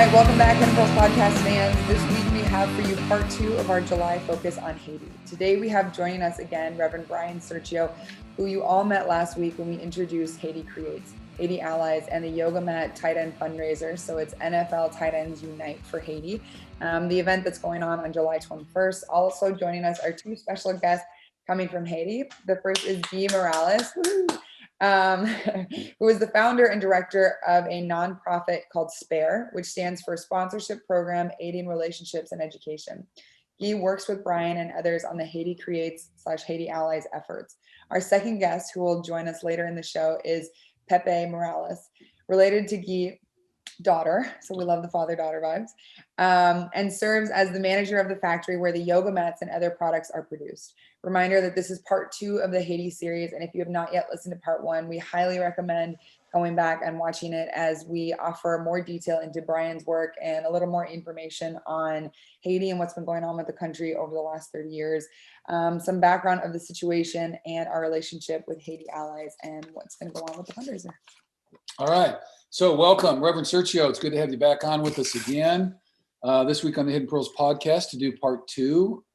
right, welcome back, Untitled Podcast fans. This week we have for you part 2 of our July focus on Haiti. Today we have joining us again Reverend Bryan Sirchio, who you all met last week when we introduced Haiti Creates, Haiti Allies, and the Yoga Mat Tight End fundraiser. So it's NFL Tight Ends Unite for Haiti, the event that's going on July 21st. Also joining us are 2 special guests coming from Haiti. The first is Guy Morelus, who is the founder and director of a nonprofit called SPARE, which stands for Sponsorship Program Aiding Relationships and Education. He works with Bryan and others on the Haiti Creates / Haiti Allies efforts. Our second guest, who will join us later in the show, is Pepe Morelus, related to Guy's daughter, so we love the father-daughter vibes, and serves as the manager of the factory where the yoga mats and other products are produced. Reminder that this is part 2 of the Haiti series, and if you have not yet listened to part 1, we highly recommend going back and watching it as we offer more detail into Bryan's work and a little more information on Haiti and what's been going on with the country over the last 30 years, some background of the situation and our relationship with Haiti Allies and what's going to go on with the fundraiser. All right. So welcome, Reverend Sirchio. It's good to have you back on with us again this week on the Hidden Pearls podcast to do part 2.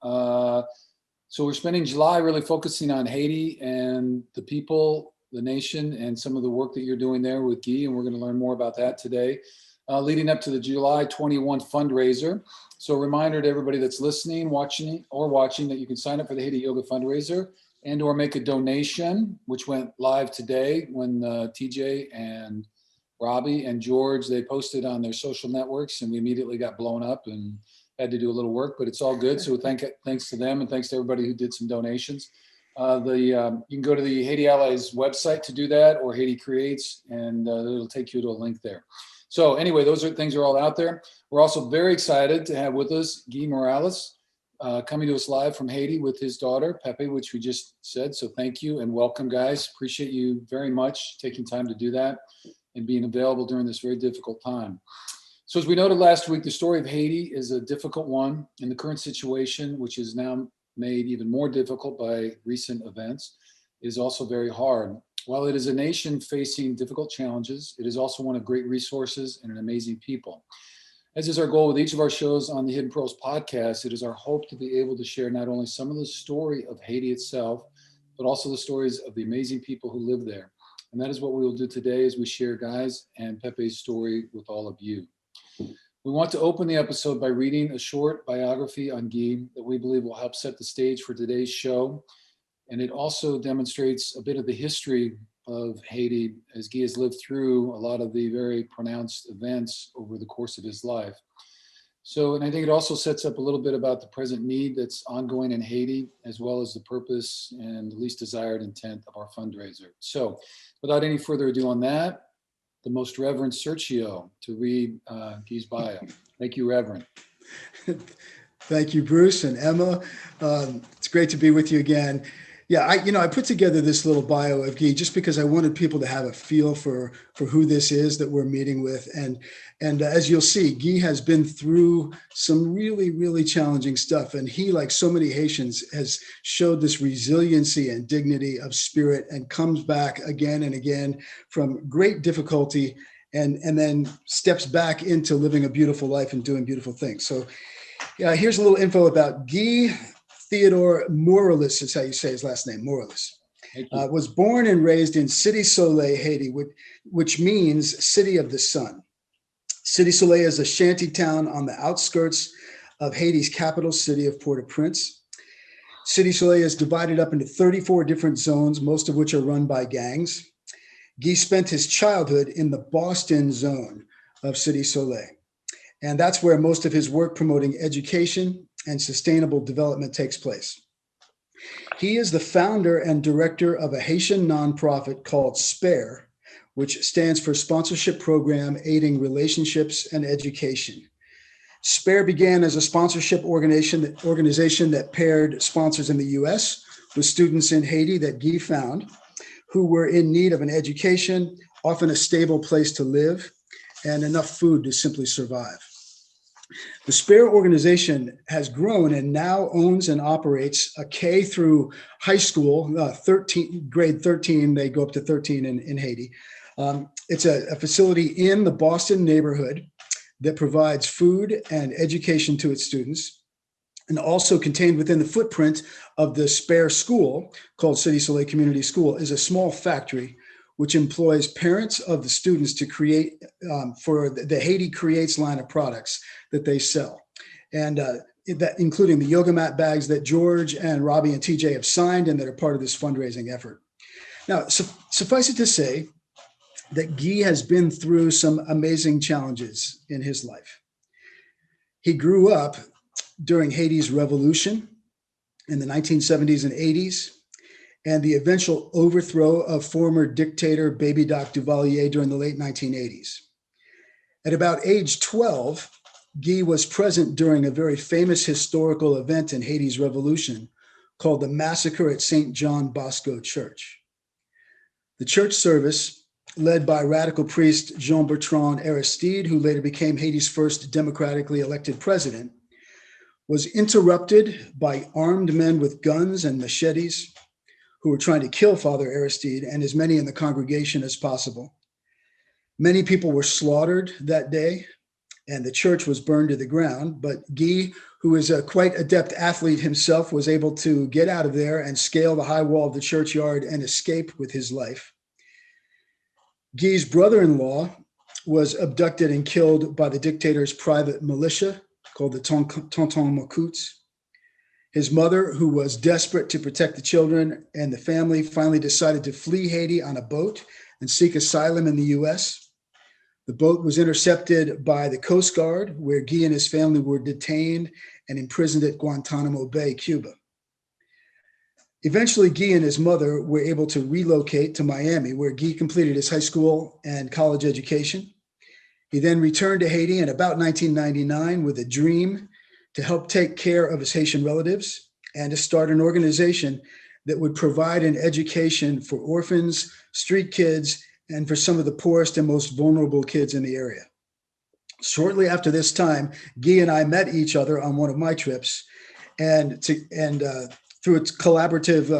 So we're spending July really focusing on Haiti and the people, the nation, and some of the work that you're doing there with Guy, and we're going to learn more about that today, leading up to the July 21 fundraiser. So a reminder to everybody that's listening, watching that you can sign up for the Haiti Yoga fundraiser and or make a donation, which went live today when TJ and Robbie and George, they posted on their social networks, and we immediately got blown up and had to do a little work, but it's all good. So thanks to them, and thanks to everybody who did some donations. You can go to the Haiti Allies website to do that, or Haiti Creates, and it'll take you to a link there. So anyway, those things are all out there. We're also very excited to have with us Guy Morelus, coming to us live from Haiti with his daughter, Pepe, which we just said. So thank you and welcome, guys. Appreciate you very much taking time to do that and being available during this very difficult time. So as we noted last week, the story of Haiti is a difficult one, and the current situation, which is now made even more difficult by recent events, is also very hard. While it is a nation facing difficult challenges, it is also one of great resources and an amazing people. As is our goal with each of our shows on the Hidden Pearls podcast, it is our hope to be able to share not only some of the story of Haiti itself, but also the stories of the amazing people who live there. And that is what we will do today as we share Guy's and Pepe's story with all of you. We want to open the episode by reading a short biography on Guy that we believe will help set the stage for today's show. And it also demonstrates a bit of the history of Haiti as Guy has lived through a lot of the very pronounced events over the course of his life. So, and I think it also sets up a little bit about the present need that's ongoing in Haiti, as well as the purpose and the least desired intent of our fundraiser. So, without any further ado on that, the Most Reverend Sirchio to read Guy's bio. Thank you, Reverend. Thank you, Bruce and Emma. It's great to be with you again. Yeah, I put together this little bio of Guy just because I wanted people to have a feel for who this is that we're meeting with. And as you'll see, Guy has been through some really, really challenging stuff. And he, like so many Haitians, has showed this resiliency and dignity of spirit and comes back again and again from great difficulty and then steps back into living a beautiful life and doing beautiful things. So here's a little info about Guy Theodore Morelus, is how you say his last name, Morelus. Was born and raised in Cité Soleil, Haiti, which means City of the Sun. Cité Soleil is a shanty town on the outskirts of Haiti's capital city of Port-au-Prince. Cité Soleil is divided up into 34 different zones, most of which are run by gangs. Guy spent his childhood in the Boston zone of Cité Soleil. And that's where most of his work promoting education and sustainable development takes place. He is the founder and director of a Haitian nonprofit called SPARE, which stands for Sponsorship Program Aiding Relationships and Education. SPARE began as a sponsorship organization that paired sponsors in the US with students in Haiti that Guy found, who were in need of an education, often a stable place to live, and enough food to simply survive. The SPARE organization has grown and now owns and operates a K through high school, grade 13, they go up to 13 in Haiti. It's a facility in the Boston neighborhood that provides food and education to its students, and also contained within the footprint of the spare school called City Soleil Community School is a small factory which employs parents of the students to create for the Haiti Creates line of products that they sell. And that including the yoga mat bags that George and Robbie and TJ have signed and that are part of this fundraising effort. Now, suffice it to say that Guy has been through some amazing challenges in his life. He grew up during Haiti's revolution in the 1970s and 80s, and the eventual overthrow of former dictator Baby Doc Duvalier during the late 1980s. At about age 12, Guy was present during a very famous historical event in Haiti's revolution called the Massacre at St. John Bosco Church. The church service, led by radical priest Jean-Bertrand Aristide, who later became Haiti's first democratically elected president, was interrupted by armed men with guns and machetes who were trying to kill Father Aristide and as many in the congregation as possible. Many people were slaughtered that day, and the church was burned to the ground, but Guy, who is a quite adept athlete himself, was able to get out of there and scale the high wall of the churchyard and escape with his life. Guy's brother-in-law was abducted and killed by the dictator's private militia called the Tonton Macoutes. His mother, who was desperate to protect the children and the family, finally decided to flee Haiti on a boat and seek asylum in the US. The boat was intercepted by the Coast Guard, where Guy and his family were detained and imprisoned at Guantanamo Bay, Cuba. Eventually, Guy and his mother were able to relocate to Miami, where Guy completed his high school and college education. He then returned to Haiti in about 1999 with a dream to help take care of his Haitian relatives and to start an organization that would provide an education for orphans, street kids, and for some of the poorest and most vulnerable kids in the area. Shortly after this time, Guy and I met each other on one of my trips, and through its collective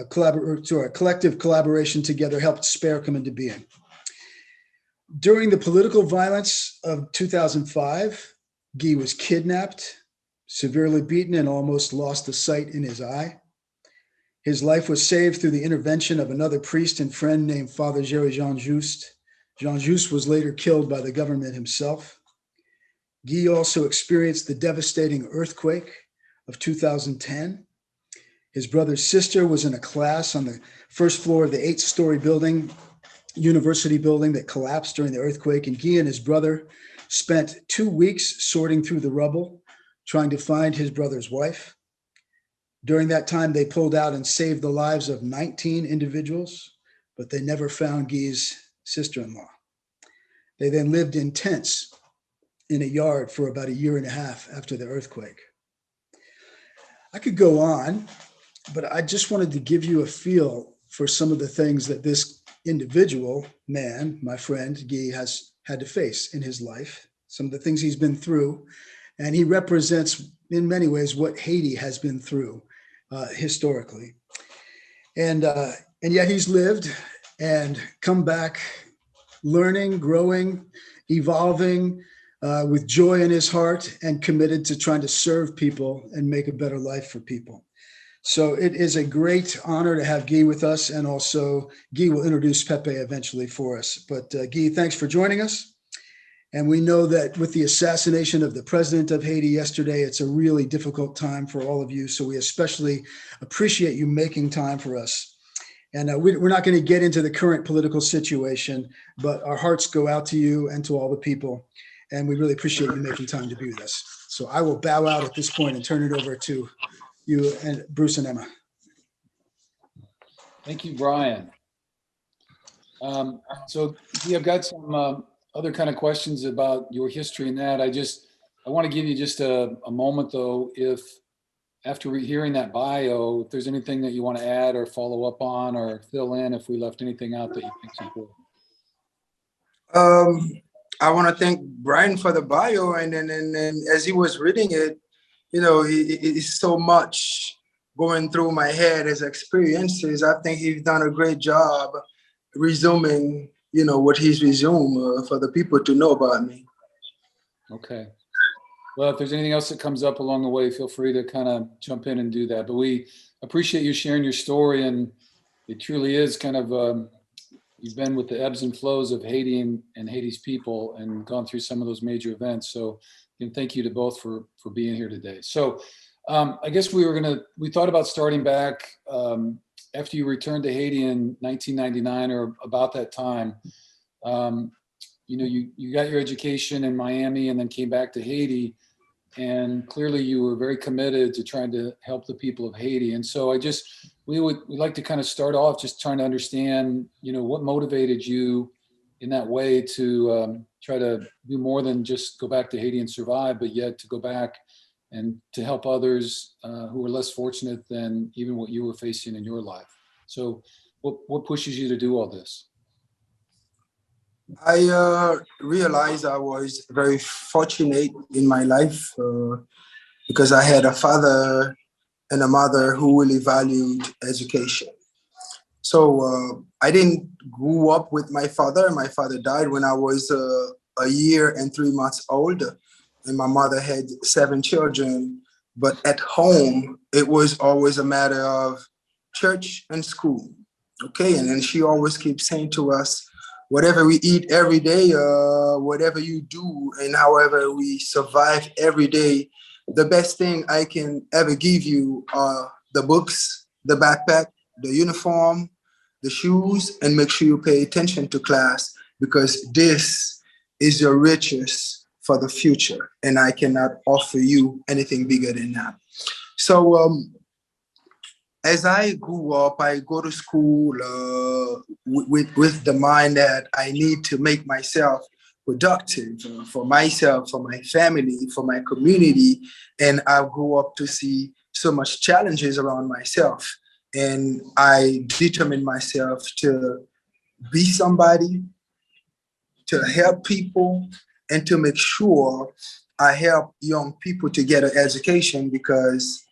collaboration together helped Spare come into being. During the political violence of 2005, Guy was kidnapped, severely beaten, and almost lost the sight in his eye. His life was saved through the intervention of another priest and friend named Father Jerry Jean Just. Jean Just was later killed by the government himself. Guy also experienced the devastating earthquake of 2010. His brother's sister was in a class on the first floor of the 8-story building, university building that collapsed during the earthquake, and Guy and his brother spent 2 weeks sorting through the rubble, trying to find his brother's wife. During that time, they pulled out and saved the lives of 19 individuals, but they never found Guy's sister-in-law. They then lived in tents in a yard for about 1.5 years after the earthquake. I could go on, but I just wanted to give you a feel for some of the things that this individual man, my friend Guy, has had to face in his life, some of the things he's been through, and he represents in many ways what Haiti has been through historically. And yet he's lived and come back learning, growing, evolving with joy in his heart and committed to trying to serve people and make a better life for people. So it is a great honor to have Guy with us, and also Guy will introduce Pepe eventually for us. But Guy, thanks for joining us. And we know that with the assassination of the president of Haiti yesterday, it's a really difficult time for all of you. So we especially appreciate you making time for us. And we're not going to get into the current political situation, but our hearts go out to you and to all the people. And we really appreciate you making time to be with us. So I will bow out at this point and turn it over to you and Bruce and Emma. Thank you, Bryan. So we have got some other kind of questions about your history and that. I want to give you just a moment though, if after hearing that bio, if there's anything that you want to add or follow up on or fill in, if we left anything out that you think is important. I want to thank Bryan for the bio, and as he was reading it, it's so much going through my head as experiences. I think he's done a great job resuming, what he's resumed for the people to know about me. Okay. Well, if there's anything else that comes up along the way, feel free to kind of jump in and do that. But we appreciate you sharing your story, and it truly is kind of you've been with the ebbs and flows of Haiti and Haiti's people and gone through some of those major events. So, and thank you to both for being here today. So, I guess we thought about starting back after you returned to Haiti in 1999 or about that time. You got your education in Miami and then came back to Haiti, and clearly you were very committed to trying to help the people of Haiti. And so we'd like to kind of start off just trying to understand, what motivated you in that way to try to do more than just go back to Haiti and survive, but yet to go back and to help others who are less fortunate than even what you were facing in your life. So what pushes you to do all this? I realized I was very fortunate in my life because I had a father and a mother who really valued education. So I didn't grow up with my father. My father died when I was a year and 3 months old, and my mother had 7 children. But at home, it was always a matter of church and school. Okay, and then she always keeps saying to us, whatever we eat every day, whatever you do, and however we survive every day, the best thing I can ever give you are the books, the backpack, the uniform, the shoes, and make sure you pay attention to class, because this is your riches for the future, and I cannot offer you anything bigger than that. So as I grew up, I go to school with the mind that I need to make myself productive for myself, for my family, for my community. And I grew up to see so much challenges around myself. And I determined myself to be somebody, to help people, and to make sure I help young people to get an education, because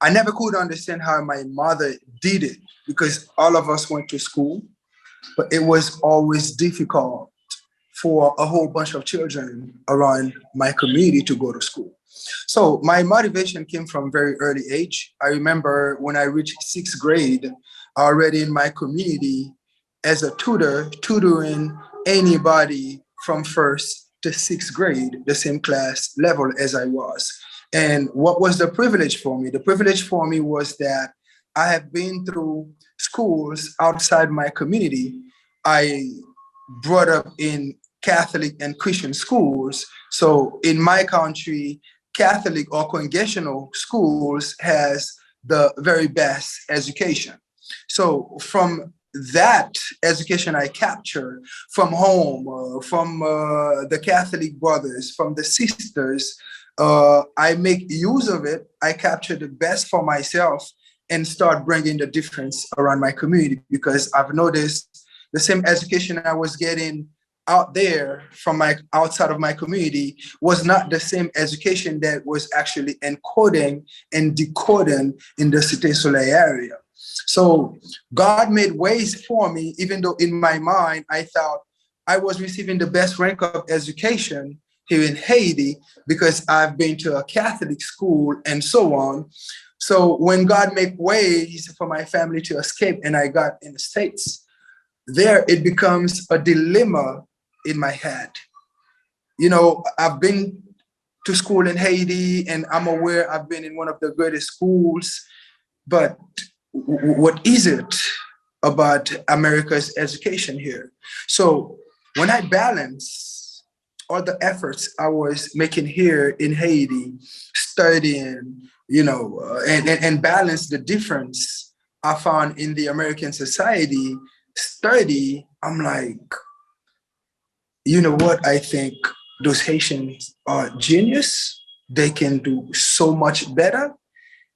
I never could understand how my mother did it, because all of us went to school, but it was always difficult for a whole bunch of children around my community to go to school. So my motivation came from very early age. I remember when I reached 6th grade, already in my community as a tutor, tutoring anybody from 1st to 6th grade, the same class level as I was. And what was the privilege for me? The privilege for me was that I have been through schools outside my community. I brought up in Catholic and Christian schools. So in my country, Catholic or congregational schools has the very best education. So from that education I capture from home, from the Catholic brothers, from the sisters, I make use of it. I capture the best for myself and start bringing the difference around my community, because I've noticed the same education I was getting out there from my outside of my community was not the same education that was actually encoding and decoding in the Cité Soleil area. So God made ways for me, even though in my mind I thought I was receiving the best rank of education here in Haiti because I've been to a Catholic school and so on. So when God made ways for my family to escape and I got in the States, there it becomes a dilemma in my head. I've been to school in Haiti and I'm aware I've been in one of the greatest schools, but what is it about America's education here? So when I balance all the efforts I was making here in Haiti, studying, and balance the difference I found in the American society, I'm like, you know what? I think those Haitians are genius. They can do so much better.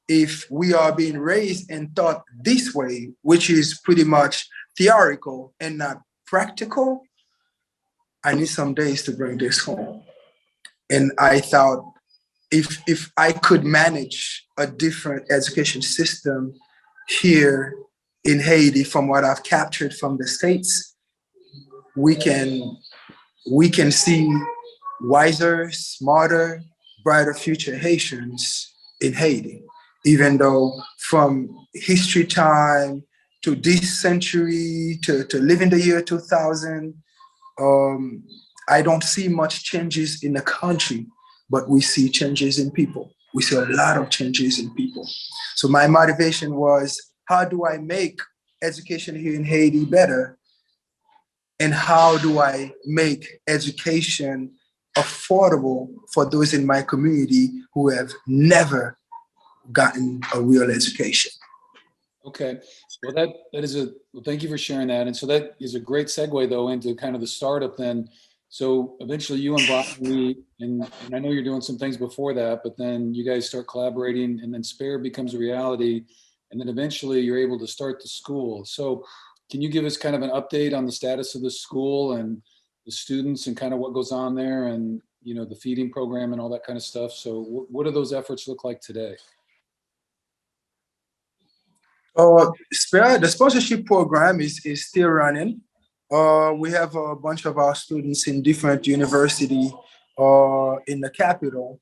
If we are being raised and taught this way, which is pretty much theoretical and not practical, I need some days to bring this home. And I thought if I could manage a different education system here in Haiti from what I've captured from the States, we can see wiser, smarter, brighter future Haitians in Haiti. Even though from history time to this century to live in the year 2000, I don't see much changes in the country, but we see changes in people. We see a lot of changes in people. So my motivation was, how do I make education here in Haiti better? And how do I make education affordable for those in my community who have never gotten a real education? Okay, well thank you for sharing that. And so that is a great segue though into kind of the startup then. So eventually you and Bryan, and I know you're doing some things before that, but then you guys start collaborating, and then Spare becomes a reality, and then eventually you're able to start the school. So can you give us kind of an update on the status of the school and the students and kind of what goes on there, and the feeding program and all that kind of stuff? So what do those efforts look like today? The sponsorship program is still running. We have a bunch of our students in different university in the capital.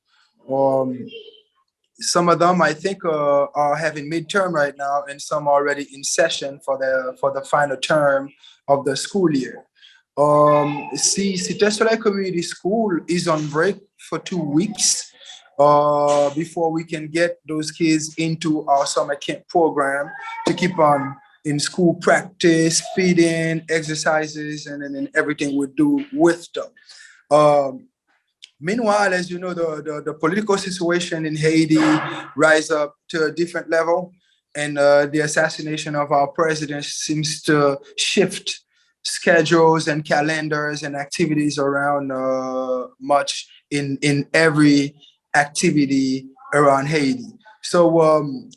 Some of them, I think, are having midterm right now, and some are already in session for the final term of the school year. Sirchio Community School is on break for 2 weeks before we can get those kids into our summer camp program to keep on in school practice, feeding, exercises, and then everything we do with them. Meanwhile, as you know, the political situation in Haiti rise up to a different level, and the assassination of our president seems to shift schedules and calendars and activities around much in every activity around Haiti. So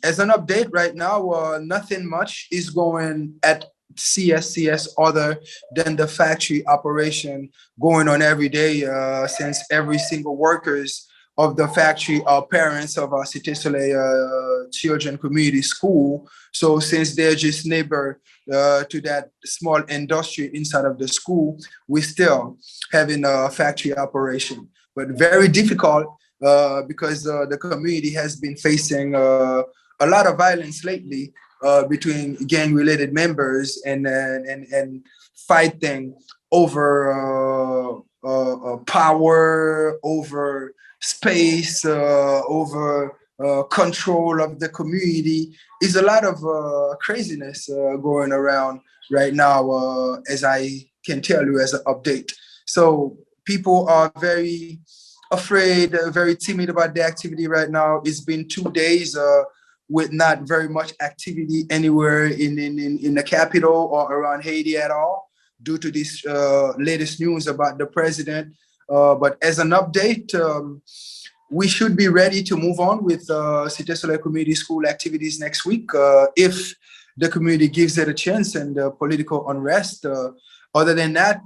as an update right now, nothing much is going at CSCS other than the factory operation going on every day, since every single workers of the factory are parents of our Sirchio Children Community School. So since they're just neighbor to that small industry inside of the school, we're still having a factory operation, but very difficult because the community has been facing a lot of violence lately between gang-related members and fighting over power, over space, over control of the community. Is a lot of craziness going around right now, as I can tell you as an update. So people are very afraid, very timid about the activity right now. It's been 2 days with not very much activity anywhere in the capital or around Haiti at all, due to this latest news about the president. But as an update, we should be ready to move on with Sirchio Community School activities next week if the community gives it a chance and political unrest. Other than that,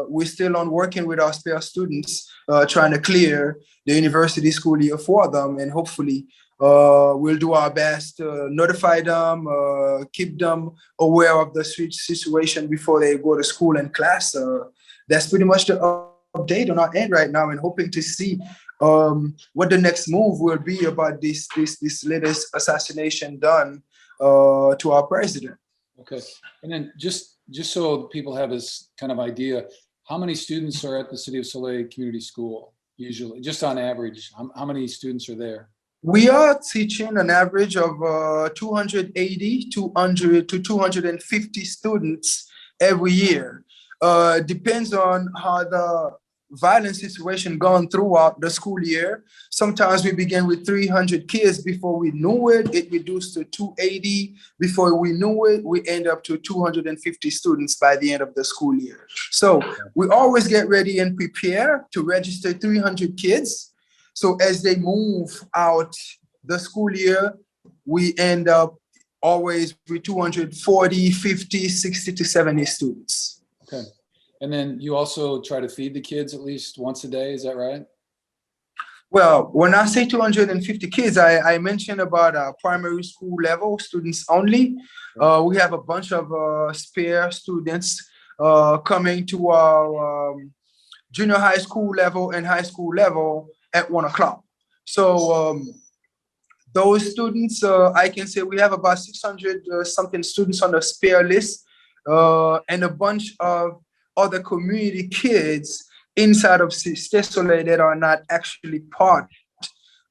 we're still on working with our Spare students, trying to clear the university school year for them, and hopefully we'll do our best to notify them, keep them aware of the situation before they go to school and class. That's pretty much the update on our end right now, and hoping to see what the next move will be about this latest assassination done to our president. Okay, and then just so people have this kind of idea, how many students are at the City of Soleil Community School usually, just on average? How many students are there? We are teaching an average of 280 to 250 students every year. Depends on how the violent situation gone throughout the school year. Sometimes we begin with 300 kids. Before we knew it, it reduced to 280. Before we knew it, we end up to 250 students by the end of the school year. So we always get ready and prepare to register 300 kids. So as they move out the school year, we end up always with 240, 50, 60 to 70 students. Okay. And then you also try to feed the kids at least once a day, is that right? Well, when I say 250 kids, I mentioned about primary school level students only. We have a bunch of Spare students coming to our junior high school level and high school level at 1 o'clock. So those students, I can say we have about 600 something students on the spare list, and a bunch of other community kids inside of Cité Soleil that are not actually part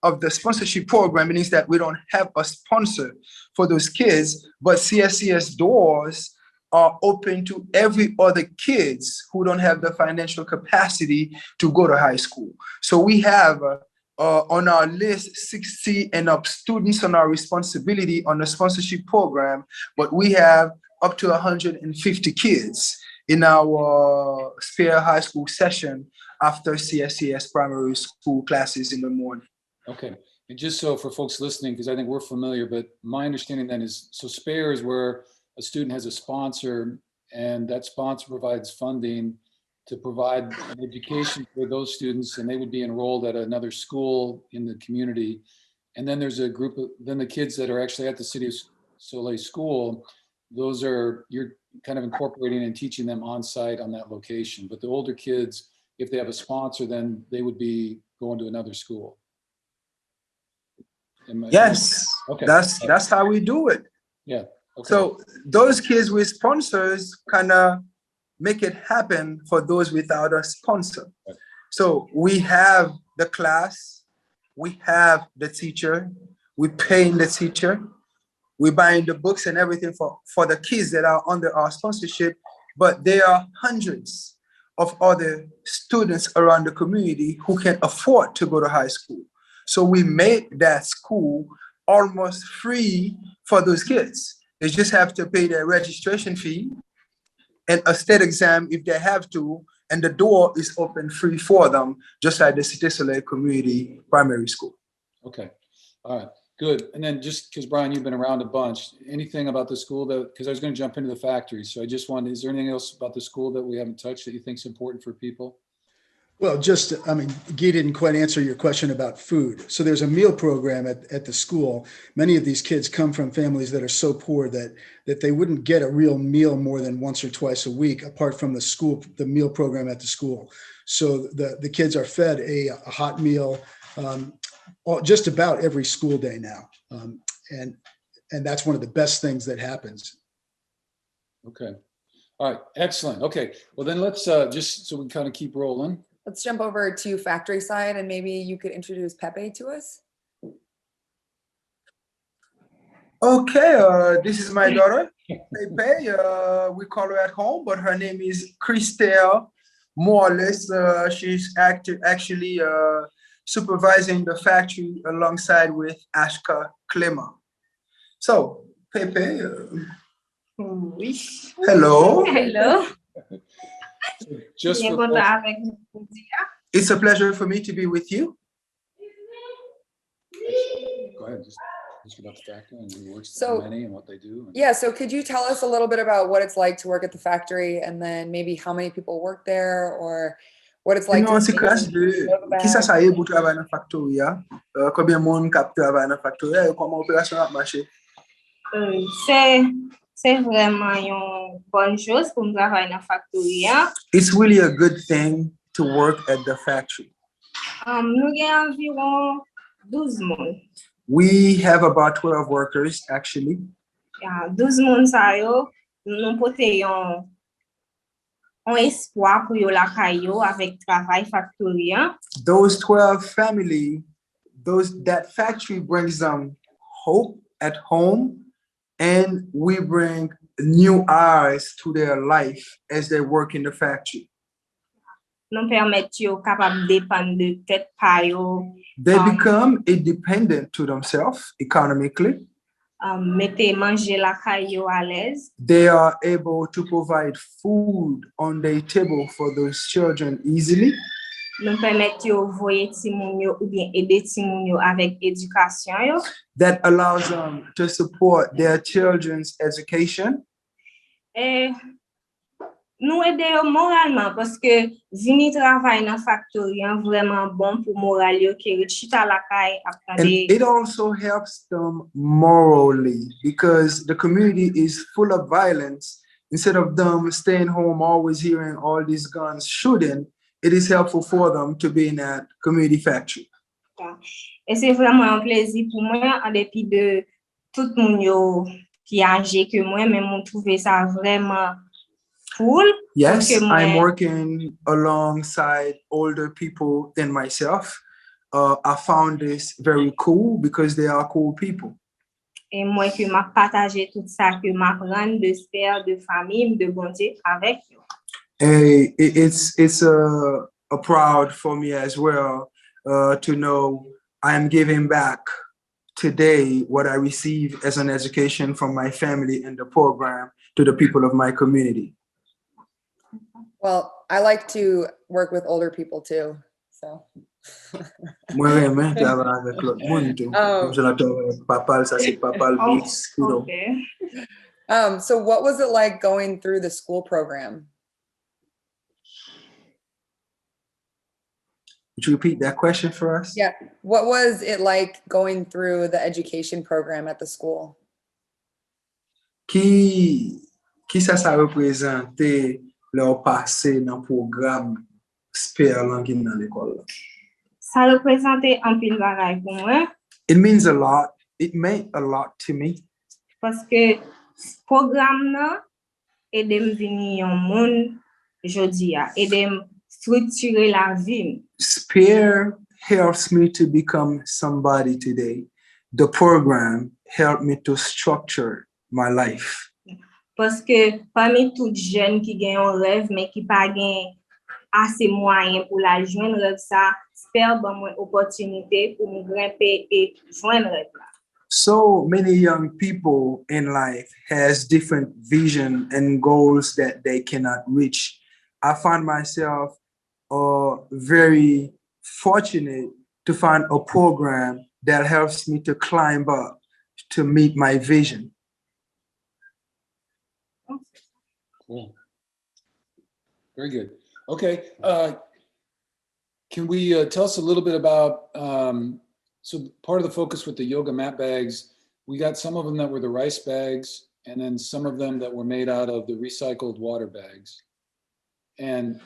of the sponsorship program. It means that we don't have a sponsor for those kids, but CSCS doors are open to every other kids who don't have the financial capacity to go to high school. So we have on our list 60 and up students on our responsibility on the sponsorship program, but we have up to 150 kids in our spare high school session after CSCS primary school classes in the morning. Okay, and just so for folks listening, because I think we're familiar, but my understanding then is, so spare is where a student has a sponsor and that sponsor provides funding to provide an education for those students, and they would be enrolled at another school in the community. And then there's a group of, then the kids that are actually at the City of Soleil school, those are, you're kind of incorporating and teaching them on site on that location. But the older kids, if they have a sponsor, then they would be going to another school. Yes, okay. That's how we do it. Yeah. Okay. So those kids with sponsors kind of make it happen for those without a sponsor. Right. So we have the class, we have the teacher, we paying the teacher, we buying the books and everything for the kids that are under our sponsorship, but there are hundreds of other students around the community who can afford to go to high school. So we made that school almost free for those kids. They just have to pay their registration fee and a state exam if they have to, and the door is open free for them, just like the Cité Soleil Community Primary School. Okay, all right, good. And then just because Bryan, you've been around a bunch, anything about the school that, because I was going to jump into the factory, so I just wanted, is there anything else about the school that we haven't touched that you think is important for people? Well, just, I mean, Guy didn't quite answer your question about food. So there's a meal program at the school. Many of these kids come from families that are so poor that they wouldn't get a real meal more than once or twice a week, apart from the meal program at the school. So the kids are fed a hot meal just about every school day now. And that's one of the best things that happens. Okay, all right, excellent. Okay, well then let's just so we kind of keep rolling. Let's jump over to factory side, and maybe you could introduce Pepe to us. Okay, this is my daughter, Pepe. We call her at home, but her name is Christelle Morelus. She's actually supervising the factory alongside with Ashka Clement. So, Pepe, hello. Hello. Just for It's a pleasure for me to be with you. go ahead, just about the factory and who works So- with many and what they do. Yeah, so could you tell us a little bit about what it's like to work at the factory, and then maybe how many people work there, or what it's like Non, to c'est classe de qui ça ça y est pour travailler dans la factory, combien de monde qui travaille dans la factory, comment l'opération a marché. C'est vraiment une bonne chose pour nous travailler dans la factory. It's really a good thing to work at the factory. Nous avons environ 12 monde. We have about 12 workers actually. 12 monde ça yo, nous portons un espoir pour yo la caillou avec travail factory. Those 12 family, that factory brings them hope at home, and we bring new eyes to their life as they work in the factory. Nous permettent yo capable dépendre de tête pa yo. They become independent to themselves economically. Mette manger la caillou à l'aise. They are able to provide food on their table for those children easily. Nous permettent yo voyer ti moun yo ou bien aider ti moun yo avec éducation yo. That allows them to support their children's education. Et nous aider yo moralement parce que vini travail dans factory vraiment bon pour moral yo qui rechita la caille And après. it also helps them morally because the community is full of violence. Instead of them staying home, always hearing all these guns shooting, it is helpful for them to be in that community factory. Et c'est vraiment un plaisir pour moi, en dépit de tout le monde qui est âgé que moi, mais moi trouvé ça vraiment cool. Yes, Parce que moi, I'm working alongside older people than myself. I found this very cool because they are cool people. et moi que m'a partagé tout ça, que m'apprends de faire de famille, de bon Dieu avec eux. Hey, it's a proud for me as well to know I am giving back today what I receive as an education from my family and the program to the people of my community. Well, I like to work with older people too. So. Moi-même, travaille avec l'autre monde tout. Comme je l'adore, papa, ça c'est papa le beats, you know. Okay. So what was it like going through the school program? Would you repeat that question for us? Yeah. What was it like going through the education program at the school? Qui ça représente leur passé dans le programme SPER qui dans l'école? Ça représentait un pile bagaille pour moi. It means a lot. It meant a lot to me. Parce que programme là aide me venir un monde jodi a, aide me structurer la vie. SPER helps me to become somebody today. The program helped me to structure my life. Parce que parmi toutes jeunes qui gagnent un rêve mais qui pas gagnent assez moyens pour la joindre rêve ça, SPER ban moi opportunité pour me grimper et joindre rêve là. So many young people in life has different vision and goals that they cannot reach. I find myself very fortunate to find a program that helps me to climb up to meet my vision. Cool. Very good. Okay. Can we tell us a little bit about, so part of the focus with the yoga mat bags, we got some of them that were the rice bags and then some of them that were made out of the recycled water bags. And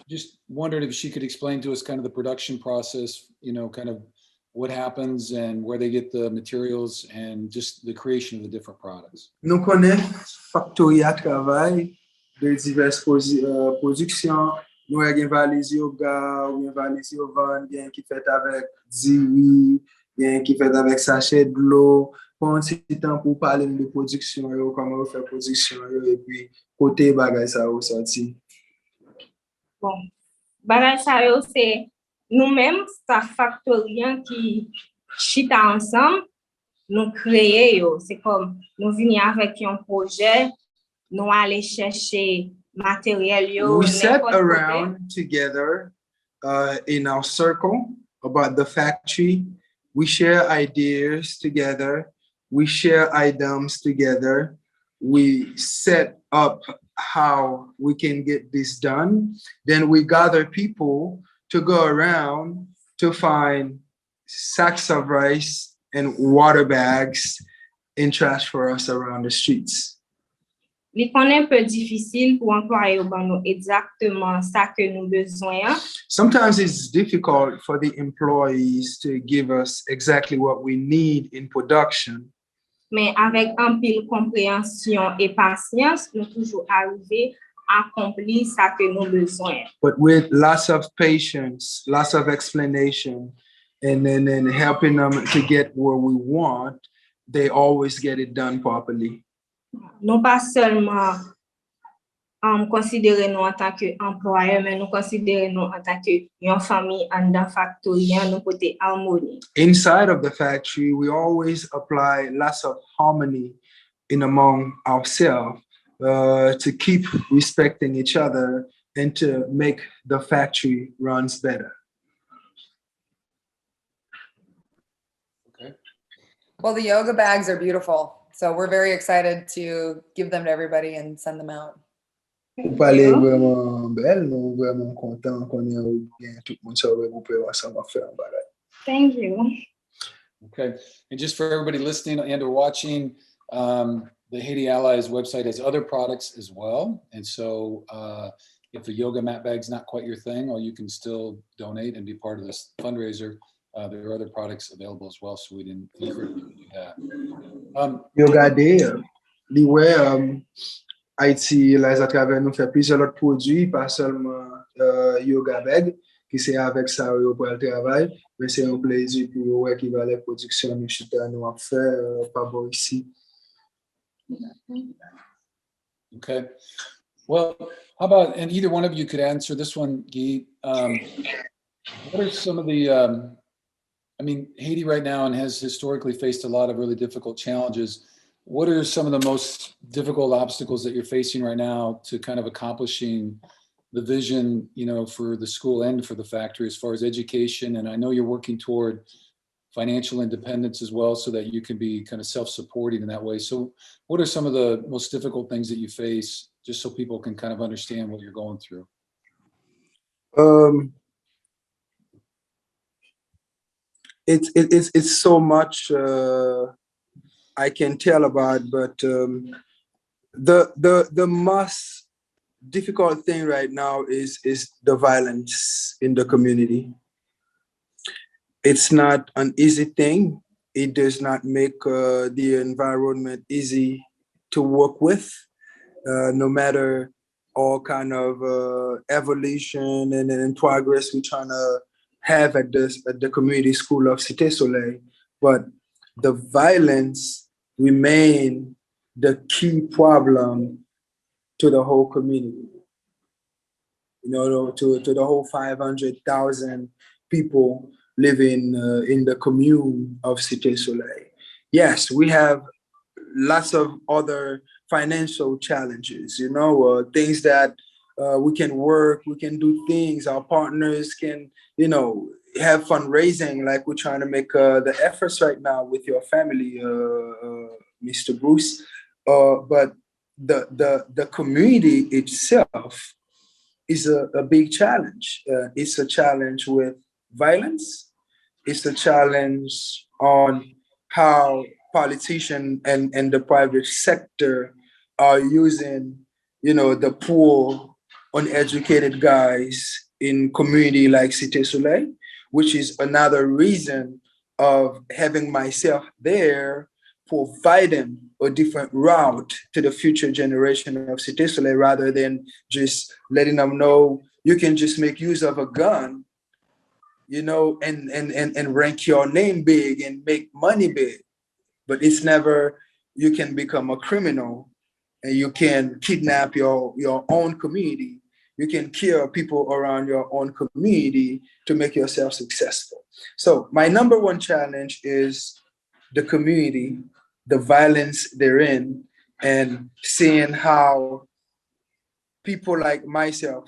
just wondered if she could explain to us kind of the production process, you know, kind of what happens and where they get the materials and just the creation of the different products. Nous connaissons factory à travail de diverses productions. Nous avons une valise yoga, une valise yovan, bien qui fait avec diri, bien qui fait avec sachet de l'eau. Prends un petit temps pour parler de production, comment on fait production, et puis côté bagay ça au sorti. Bon, bagay sa yo c'est nous-mêmes, sa factory qui chita ensemble, nous créer yo. C'est comme nous venir avec un projet, nous aller chercher matériel yo. We sat around together in our circle about the factory. We share ideas together. We share items together. We set up how we can get this done. Then we gather people to go around to find sacks of rice and water bags in trash for us around the streets. Li konnen un peu difficile pour employer nous exactement ça que nous besoin. Sometimes it's difficult for the employees to give us exactly what we need in production. Mais avec un pile compréhension et patience, nous toujours arriver à accomplir ça que nous besoin. But with lots of patience, lots of explanation, and then helping them to get where we want, they always get it done properly. Non pas seulement considérer nous en tant qu'employeurs, mais nous considérer nous en tant qu'une famille en dans factory, nous côté harmonie. Inside of the factory, we always apply lots of harmony in among ourselves to keep respecting each other and to make the factory runs better. Okay. Well, the yoga bags are beautiful. So we're very excited to give them to everybody and send them out. Vous parlez vraiment belle, nous vraiment contents qu'on ait bien tout le monde sauvé pour pouvoir ensemble faire un bagage. Thank you. Okay. And just for everybody listening and or watching, the Haiti Allies website has other products as well. And so if the yoga mat bag's not quite your thing, or you can still donate and be part of this fundraiser. There are other products available as well, so we didn't encourage you to do that. Yoga Day, li wè, Haiti, les à travers nous fait plusieurs autres produits, pas seulement yoga bag, qui c'est avec ça pour le travail, mais c'est un plaisir pour eux qui va les productions nous nous a fait pas bon ici. Okay. Well, how about, and either one of you could answer this one, Guy. What are some of the, I mean, Haiti right now and has historically faced a lot of really difficult challenges. What are some of the most difficult obstacles that you're facing right now to kind of accomplishing the vision, you know, for the school and for the factory as far as education? And I know you're working toward financial independence as well, so that you can be kind of self-supporting in that way. So what are some of the most difficult things that you face, just so people can kind of understand what you're going through? It's so much I can tell about, but the most difficult thing right now is the violence in the community. It's not an easy thing. It does not make the environment easy to work with, no matter all kind of evolution and progress we're trying to have at the community school of Cité Soleil. But the violence remain the key problem to the whole community. You know, to the whole 500,000 people living in the commune of Cité Soleil. Yes, we have lots of other financial challenges, you know, things that we can work, we can do things, our partners can, you know, have fundraising like we're trying to make the efforts right now with your family, Mr. Bruce. But the community itself is a big challenge. It's a challenge with violence. It's a challenge on how politicians and the private sector are using, you know, the poor, uneducated guys in community like Cité Soleil, which is another reason of having myself there, providing a different route to the future generation of Cité Soleil, rather than just letting them know you can just make use of a gun, you know, and rank your name big and make money big. But it's never, you can become a criminal and you can kidnap your own community. You can kill people around your own community to make yourself successful. So my number one challenge is the community, the violence they're in, and seeing how people like myself,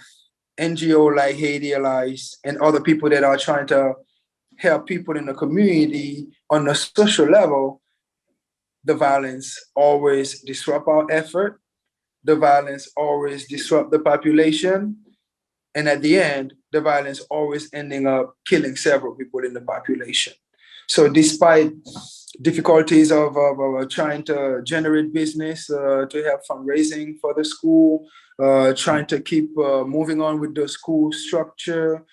NGO like Haiti Allies, and other people that are trying to help people in the community on a social level, the violence always disrupt our effort. The violence always disrupt the population. And at the end, the violence always ending up killing several people in the population. So despite difficulties of trying to generate business, to have fundraising for the school, trying to keep moving on with the school structure,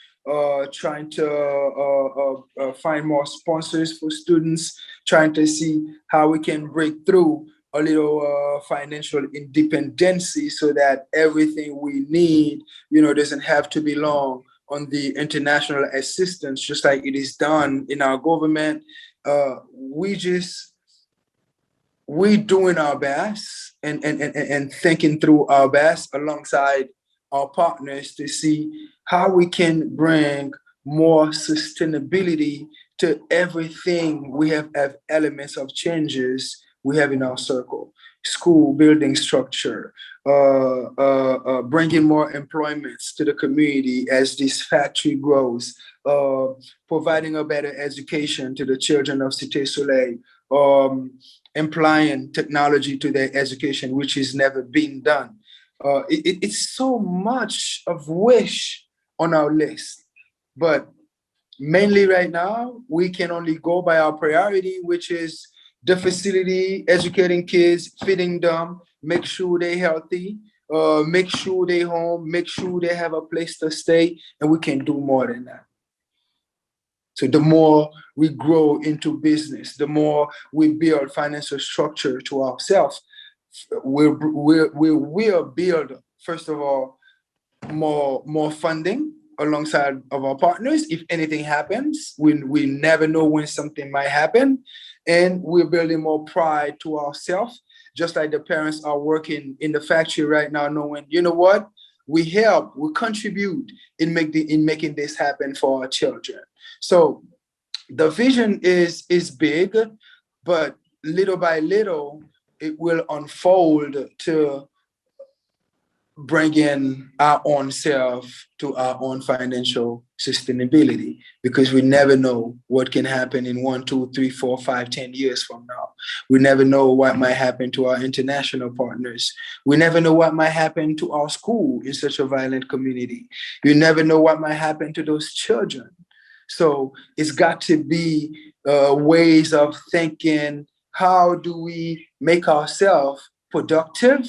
trying to find more sponsors for students, trying to see how we can break through a little financial independency so that everything we need, you know, doesn't have to belong on the international assistance, just like it is done in our government. We doing our best and thinking through our best alongside our partners to see how we can bring more sustainability to everything we have elements of changes we have in our circle. School building structure, bringing more employments to the community as this factory grows, providing a better education to the children of Cité Soleil, applying technology to their education, which has never been done. It's so much of wish on our list, but mainly right now, we can only go by our priority, which is the facility, educating kids, feeding them, make sure they're healthy, make sure they home, make sure they have a place to stay, and we can do more than that. So the more we grow into business, the more we build financial structure to ourselves, we'll build, first of all, more funding alongside of our partners. If anything happens, we never know when something might happen. And we're building more pride to ourselves, just like the parents are working in the factory right now, knowing, you know what, we help, we contribute in making this happen for our children. So the vision is big, but little by little, it will unfold to bring in our own self to our own financial sustainability, because we never know what can happen in 1, 2, 3, 4, 5, 10 years from now. We never know what might happen to our international partners. We never know what might happen to our school in such a violent community. You never know what might happen to those children. So it's got to be ways of thinking, how do we make ourselves productive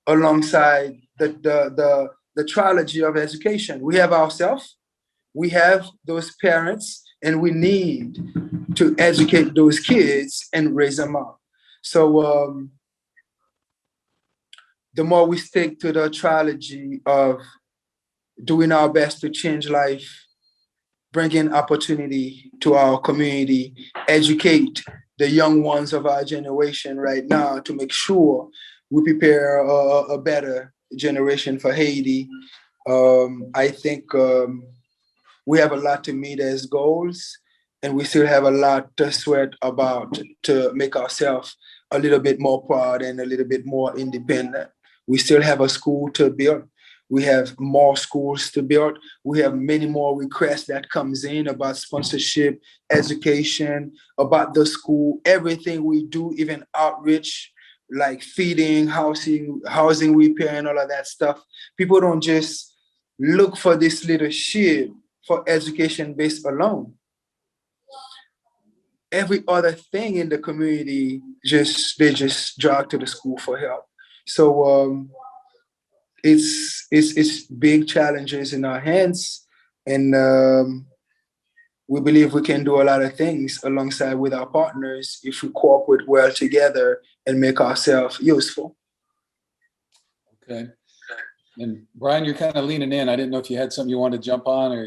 alongside the trilogy of education? We have ourselves, we have those parents, and we need to educate those kids and raise them up. So the more we stick to the trilogy of doing our best to change life, bringing opportunity to our community, educate the young ones of our generation right now to make sure we prepare a better generation for Haiti. I think we have a lot to meet as goals, and we still have a lot to sweat about to make ourselves a little bit more proud and a little bit more independent. We still have a school to build. We have more schools to build. We have many more requests that comes in about sponsorship, education, about the school, everything we do, even outreach, like feeding, housing repair, and all of that stuff. People don't just look for this little shit for education based alone. Every other thing in the community, they just drag to the school for help. So it's big challenges in our hands, and we believe we can do a lot of things alongside with our partners if we cooperate well together and make ourselves useful. Okay. And Bryan, you're kind of leaning in. I didn't know if you had something you wanted to jump on, or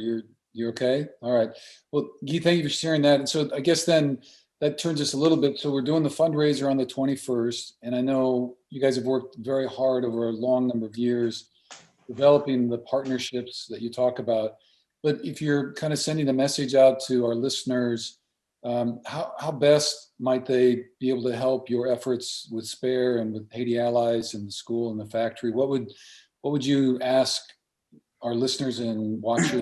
you're okay. All right. Well, Guy, thank you for sharing that. And so I guess then that turns us a little bit. So we're doing the fundraiser on the 21st, and I know you guys have worked very hard over a long number of years developing the partnerships that you talk about. But if you're kind of sending a message out to our listeners, how best might they be able to help your efforts with SPARE and with Haiti Allies and the school and the factory? What would you ask our listeners and watchers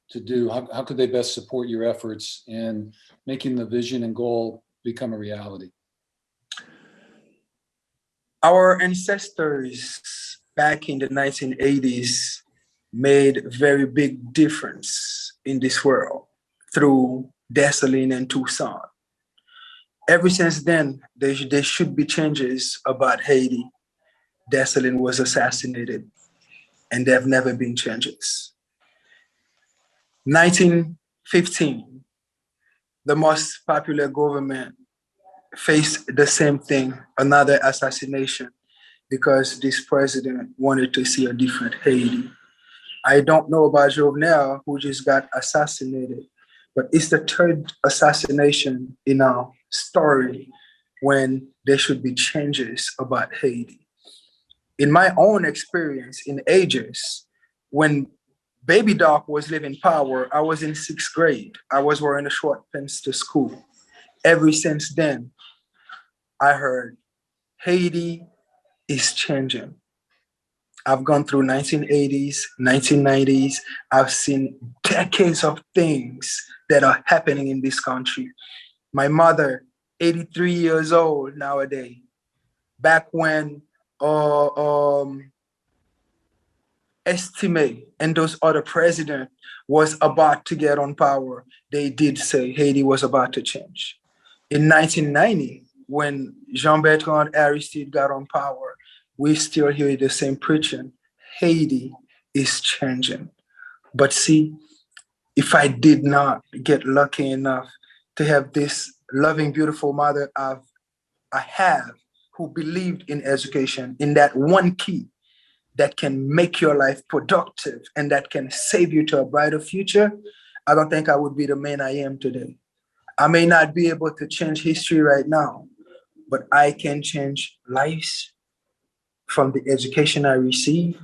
to do? How could they best support your efforts in making the vision and goal become a reality? Our ancestors back in the 1980s made very big difference in this world through Dessalines and Toussaint. Ever since then, there should be changes about Haiti. Dessalines was assassinated, and there have never been changes. 1915, the most popular government faced the same thing, another assassination, because this president wanted to see a different Haiti. I don't know about Jovenel, who just got assassinated, but it's the third assassination in our story when there should be changes about Haiti. In my own experience in ages, when Baby Doc was living power, I was in 6th grade. I was wearing a short pants to school. Ever since then, I heard Haiti is changing. I've gone through 1980s, 1990s. I've seen decades of things that are happening in this country. My mother, 83 years old nowadays. Back when Estimate and those other presidents was about to get on power, they did say Haiti was about to change. In 1990, when Jean-Bertrand Aristide got on power, we still hear the same preaching. Haiti is changing. But see, if I did not get lucky enough to have this loving, beautiful mother I have, who believed in education, in that one key that can make your life productive and that can save you to a brighter future, I don't think I would be the man I am today. I may not be able to change history right now, but I can change lives from the education I receive.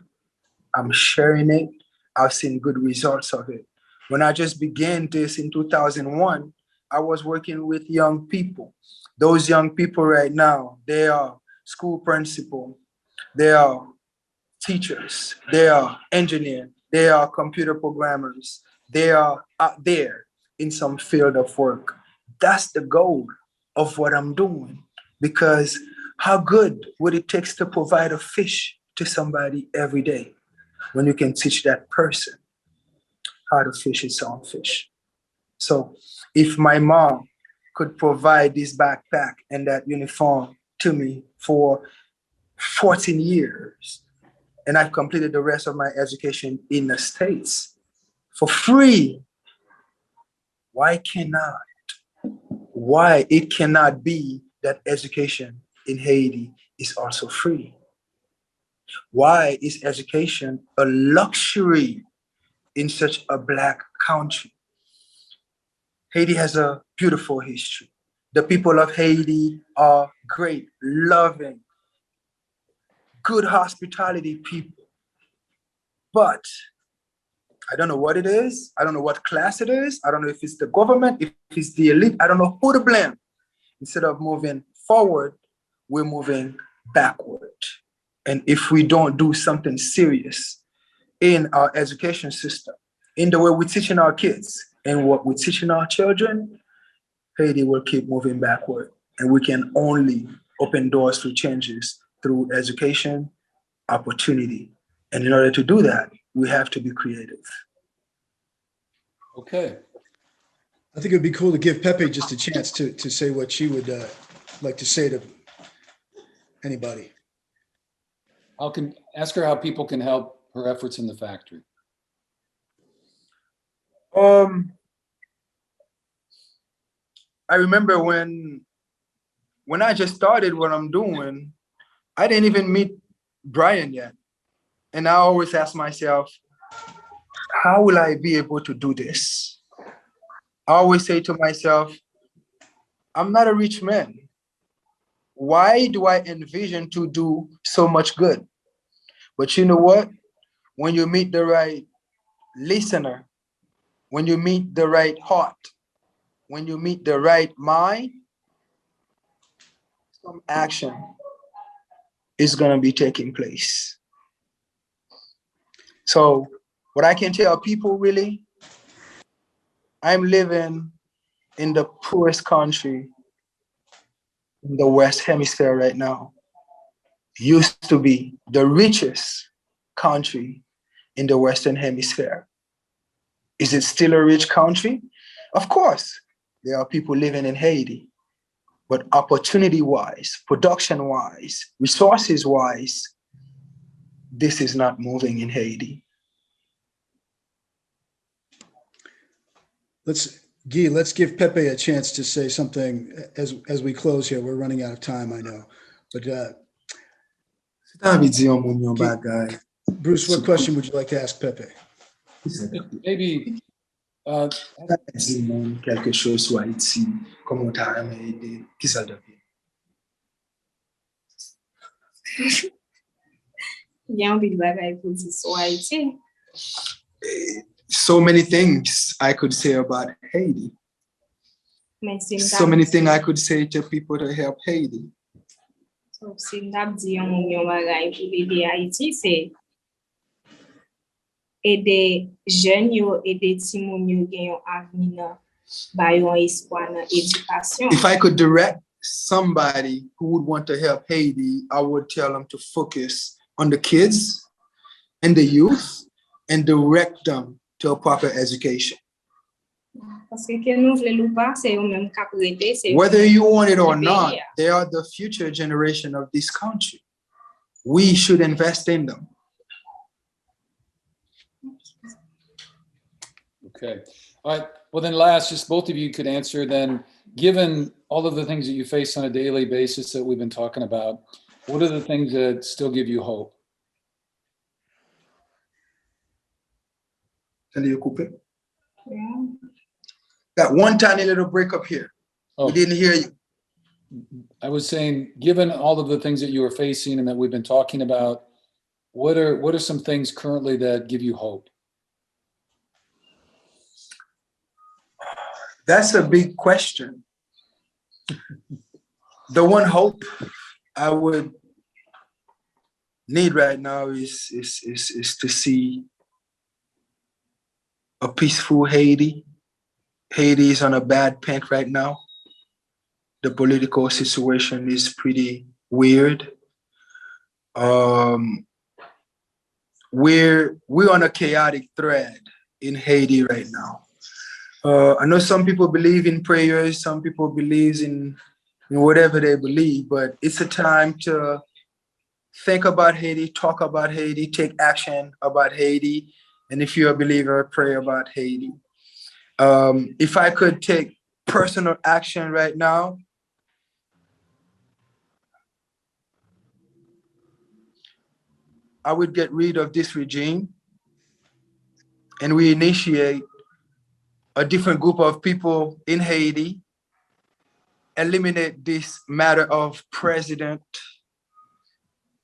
I'm sharing it. I've seen good results of it. When I just began this in 2001, I was working with young people. Those young people right now, they are school principal, they are teachers, they are engineers, they are computer programmers, they are out there in some field of work. That's the goal of what I'm doing. Because how good would it take to provide a fish to somebody every day when you can teach that person how to fish its own fish? So if my mom could provide this backpack and that uniform to me for 14 years, and I've completed the rest of my education in the States for free, why it cannot be that education in Haiti is also free? Why is education a luxury in such a Black country? Haiti has a beautiful history. The people of Haiti are great, loving, good hospitality people. But I don't know what it is. I don't know what class it is. I don't know if it's the government, if it's the elite. I don't know who to blame. Instead of moving forward, we're moving backward. And if we don't do something serious in our education system, in the way we're teaching our kids and what we're teaching our children, Haiti will keep moving backward. And we can only open doors to changes through education, opportunity. And in order to do that, we have to be creative. Okay. I think it would be cool to give Pepe just a chance to say what she would like to say to anybody. How can ask her how people can help her efforts in the factory? I remember when I just started what I'm doing, I didn't even meet Bryan yet. And I always ask myself, how will I be able to do this? I always say to myself, I'm not a rich man. Why do I envision to do so much good? But you know what? When you meet the right listener, when you meet the right heart, when you meet the right mind, some action is going to be taking place. So what I can tell people really, I'm living in the poorest country in the West Hemisphere right now. Used to be the richest country in the Western Hemisphere. Is it still a rich country? Of course, there are people living in Haiti, but opportunity-wise, production-wise, resources-wise, this is not moving in Haiti. Let's give Pepe a chance to say something as we close here. We're running out of time, I know. But Bruce, what question would you like to ask Pepe? Maybe quelque chose soit Haïti, comment t'as aidé, qui ça devient? So many things I could say about Haiti. So many things I could say to people to help Haiti. So, si m'tap di yon bagay pou l'aider Haïti, c'est aider jeunes yo, aider ti moun yo gen yon avenir, ba yon espoir nan éducation. If I could direct somebody who would want to help Haiti, I would tell them to focus on the kids and the youth and direct them to a proper education. Whether you want it or not, they are the future generation of this country. we should invest in them. Okay. All right. Well, then last, just both of you could answer then, given all of the things that you face on a daily basis that we've been talking about, what are the things that still give you hope? Yeah. Got one tiny little break up here. Oh, We didn't hear you. I was saying, given all of the things that you are facing and that we've been talking about, what are some things currently that give you hope? That's a big question. The one hope I would need right now is to see a peaceful Haiti. Haiti is on a bad path right now. The political situation is pretty weird. We're on a chaotic thread in Haiti right now. I know some people believe in prayers, some people believe in whatever they believe, but it's a time to think about Haiti, talk about Haiti, take action about Haiti, and if you're a believer, pray about Haiti. If I could take personal action right now, I would get rid of this regime and we initiate a different group of people in Haiti, eliminate this matter of president,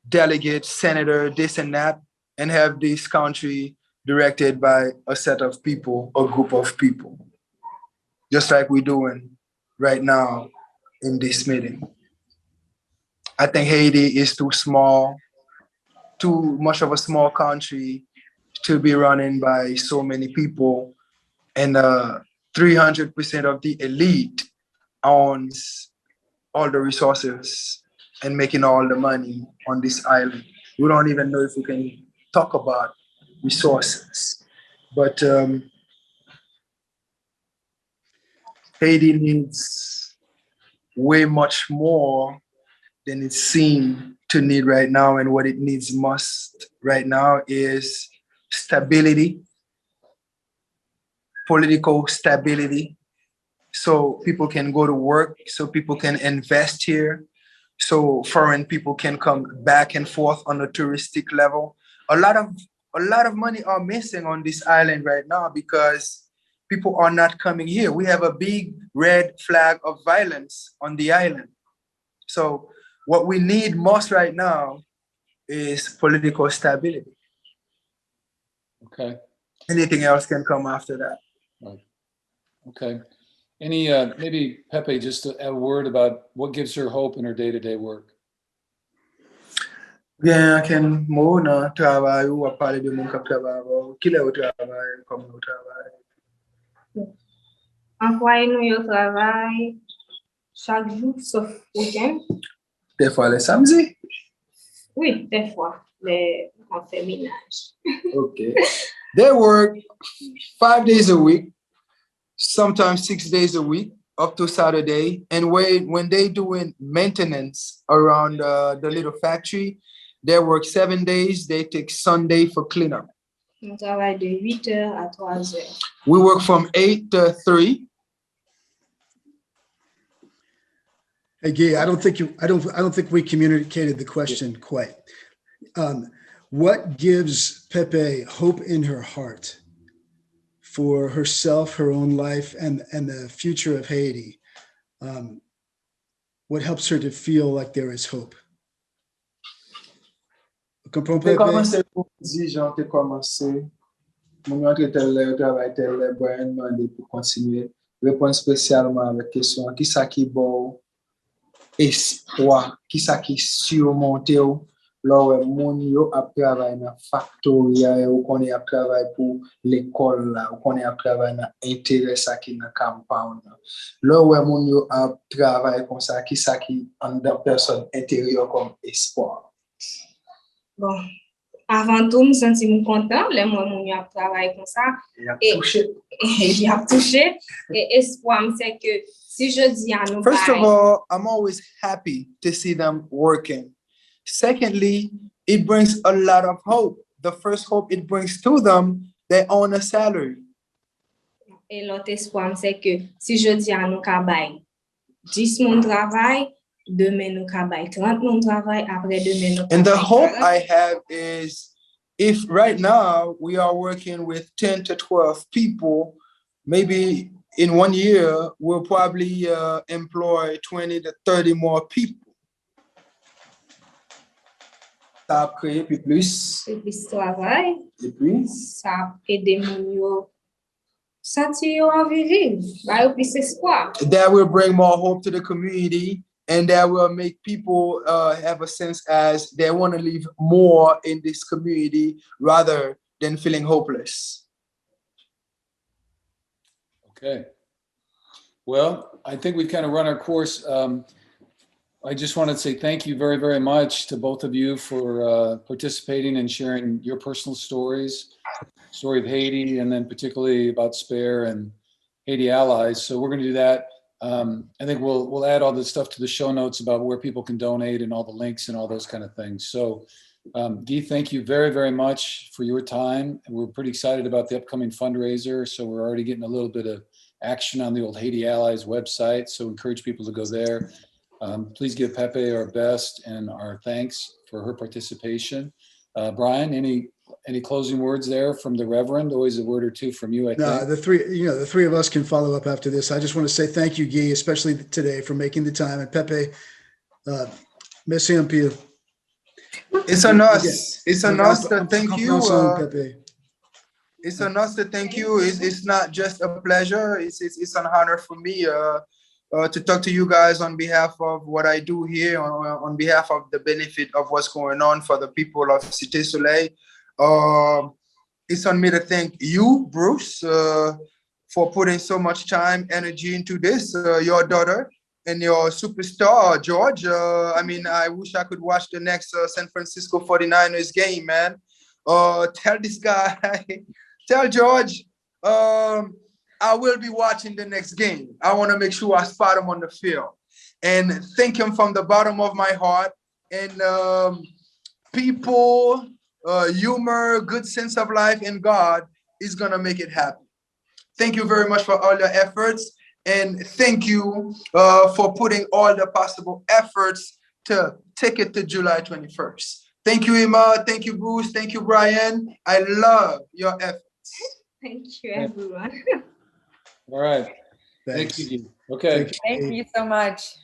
delegate, senator, this and that, and have this country directed by a set of people, a group of people, just like we're doing right now in this meeting. I think Haiti is too small, too much of a small country to be running by so many people, and 300% of the elite owns all the resources and making all the money on this island. We don't even know if we can talk about resources, but Haiti needs way much more than it seems to need right now. And what it needs most right now is stability, political stability, so people can go to work, so people can invest here, so foreign people can come back and forth on a touristic level. A lot of money are missing on this island right now because people are not coming here. We have a big red flag of violence on the island. So what we need most right now is political stability. Okay. Anything else can come after that. Right. Okay. Any, maybe Pepe, just a word about what gives her hope in her day-to-day work. Bien, ken mo nan travay ou a parler de moun kap travay ou ki le ou travay, kom ou travay. Employé nous yo travail chaque jour sauf week-end. Des fois les samedi. Oui, des fois, on fait ménage. Okay. They work 5 days a week, sometimes 6 days a week, up to Saturday. And when they doing maintenance around the little factory, they work 7 days. They take Sunday for cleanup. On travaille de 8 heures à 3 heures. We work from 8 to 3. Hey, Guy, I don't think we communicated the question quite. What gives Pepe hope in her heart for herself, her own life, and the future of Haiti? What helps her to feel like there is hope? Comprends, Te Pepe? commencé pour 10 ans, te commencé. Mon entre tel travail tel Bryan demandé pour continuer. Répondre spécialement avec question qui ça qui bon espoir, qui ça qui surmonter là où mon yo a travaillé dans factory ou qu'on a travaillé pour l'école là ou qu'on a travaillé dans intérêt ça qui dans compound là où mon yo a travaillé comme ça qui ça qui en dans personne intérieure comme espoir. Bon, avant tout, je me sens content. Les mois où je travaille comme ça. Il a touché. Et espoir, c'est que si je dis à nous. First of all, I'm always happy to see them working. Secondly, it brings a lot of hope. The first hope it brings to them, they own a salary. Et l'autre espoir, c'est que si je dis à nous travail, 10 moun travail, demain nous travail, 30 moun travail, après demain nous travail. And the hope I have is, if right now we are working with 10 to 12 people, maybe in 1 year, we'll probably employ 20 to 30 more people. Ça a créé plus. Et puis travail, Et puis, ça aide moun yo sentir yo en vivre, ba yo plus espoir. that will bring more hope to the community, and that will make people have a sense as they want to live more in this community rather than feeling hopeless. Okay. Well, I think we've kind of run our course. I just want to say thank you very, very much to both of you for participating and sharing your personal stories, story of Haiti, and then particularly about SPARE and Haiti Allies. So we're going to do that. I think we'll add all this stuff to the show notes about where people can donate and all the links and all those kind of things. So Guy, thank you very, very much for your time. We're pretty excited about the upcoming fundraiser. So we're already getting a little bit of action on the old Haiti Allies website. So encourage people to go there. Please give Pepe our best and our thanks for her participation. Bryan, any closing words there from the Reverend? Always a word or two from you, I think. No, the three of us can follow up after this. I just want to say thank you, Guy, especially today for making the time. And Pepe, merci un peu. It's on us. It's on us to thank you. Pepe. It's on us to thank you. It's not just a pleasure. It's an honor for me to talk to you guys on behalf of what I do here, on behalf of the benefit of what's going on for the people of Cité Soleil. It's on me to thank you, Bruce, for putting so much time, energy into this. Your daughter and your superstar, George. I wish I could watch the next San Francisco 49ers game, man. Tell this guy, tell George, I will be watching the next game. I want to make sure I spot him on the field. And thank him from the bottom of my heart. And people, humor, good sense of life, and God is going to make it happen. Thank you very much for all your efforts. And thank you for putting all the possible efforts to take it to July 21st. Thank you, Emma. Thank you, Bruce. Thank you, Bryan. I love your efforts. Thank you, everyone. All right. Thanks. Thank you. Okay. Thank you so much.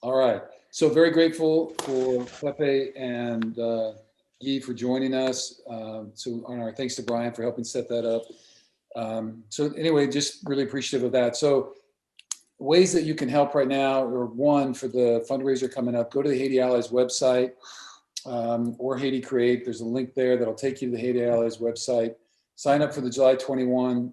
All right. So very grateful for Pepe and Guy for joining us. So on our thanks to Bryan for helping set that up. So anyway, just really appreciative of that. So ways that you can help right now, or one, for the fundraiser coming up, go to the Haiti Allies website or Haiti Create. There's a link there that'll take you to the Haiti Allies website. Sign up for the July 21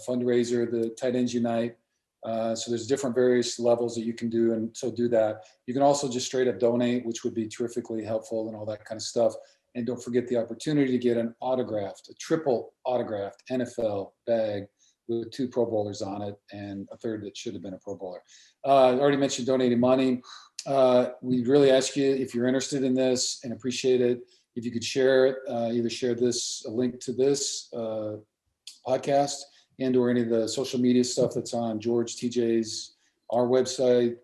fundraiser, the Tight Ends Unite. So there's different various levels that you can do, and so do that. You can also just straight up donate, which would be terrifically helpful and all that kind of stuff. And don't forget the opportunity to get an autographed, a triple autographed NFL bag with 2 Pro Bowlers on it and a third that should have been a Pro Bowler. I already mentioned donating money. We really ask you, if you're interested in this and appreciate it, if you could share it, either share a link to this podcast and or any of the social media stuff that's on George, TJ's, our website,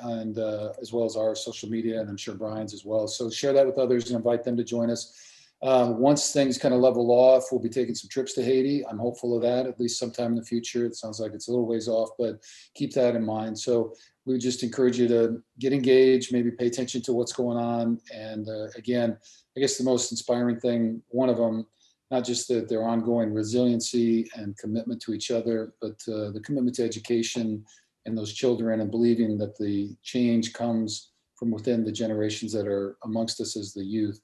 and as well as our social media, and I'm sure Bryan's as well. So share that with others and invite them to join us. Once things kind of level off, we'll be taking some trips to Haiti. I'm hopeful of that, at least sometime in the future. It sounds like it's a little ways off, but keep that in mind. So we just encourage you to get engaged, maybe pay attention to what's going on. And again, I guess the most inspiring thing, one of them, not just that their ongoing resiliency and commitment to each other, but the commitment to education and those children, and believing that the change comes from within the generations that are amongst us as the youth,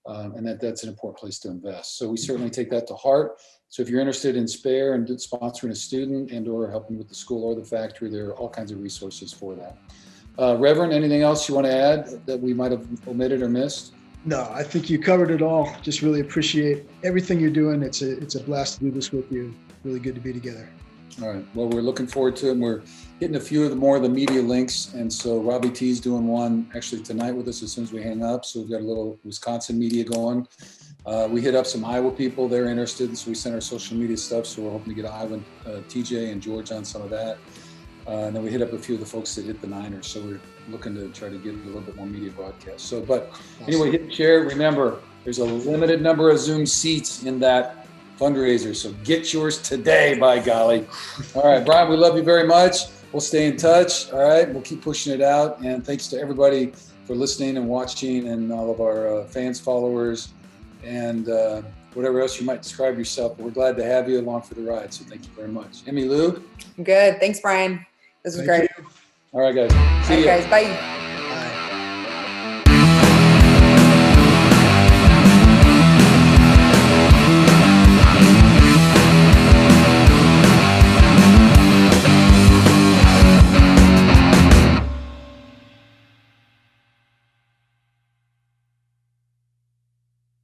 and that's an important place to invest. So we certainly take that to heart. So if you're interested in SPARE and sponsoring a student and or helping with the school or the factory, there are all kinds of resources for that. Reverend, anything else you want to add that we might have omitted or missed? No, I think you covered it all. Just really appreciate everything you're doing. It's a blast to do this with you. Really good to be together. All right. Well, we're looking forward to it. And we're hitting a few of the more of the media links. And so Robbie T's doing one actually tonight with us as soon as we hang up. So we've got a little Wisconsin media going. We hit up some Iowa people. They're interested. And so we sent our social media stuff. So we're hoping to get Iowa, TJ and George on some of that. And then we hit up a few of the folks that hit the Niners. So we're looking to try to get a little bit more media broadcast. So, but anyway, hit share. Remember, there's a limited number of Zoom seats in that fundraiser. So get yours today, by golly. All right, Bryan, we love you very much. We'll stay in touch. All right, we'll keep pushing it out. And thanks to everybody for listening and watching, and all of our fans, followers, and whatever else you might describe yourself. But we're glad to have you along for the ride. So thank you very much. Emmy Lou? Good. Thanks, Bryan. This was great. All right, guys. See All you. right, guys. Bye.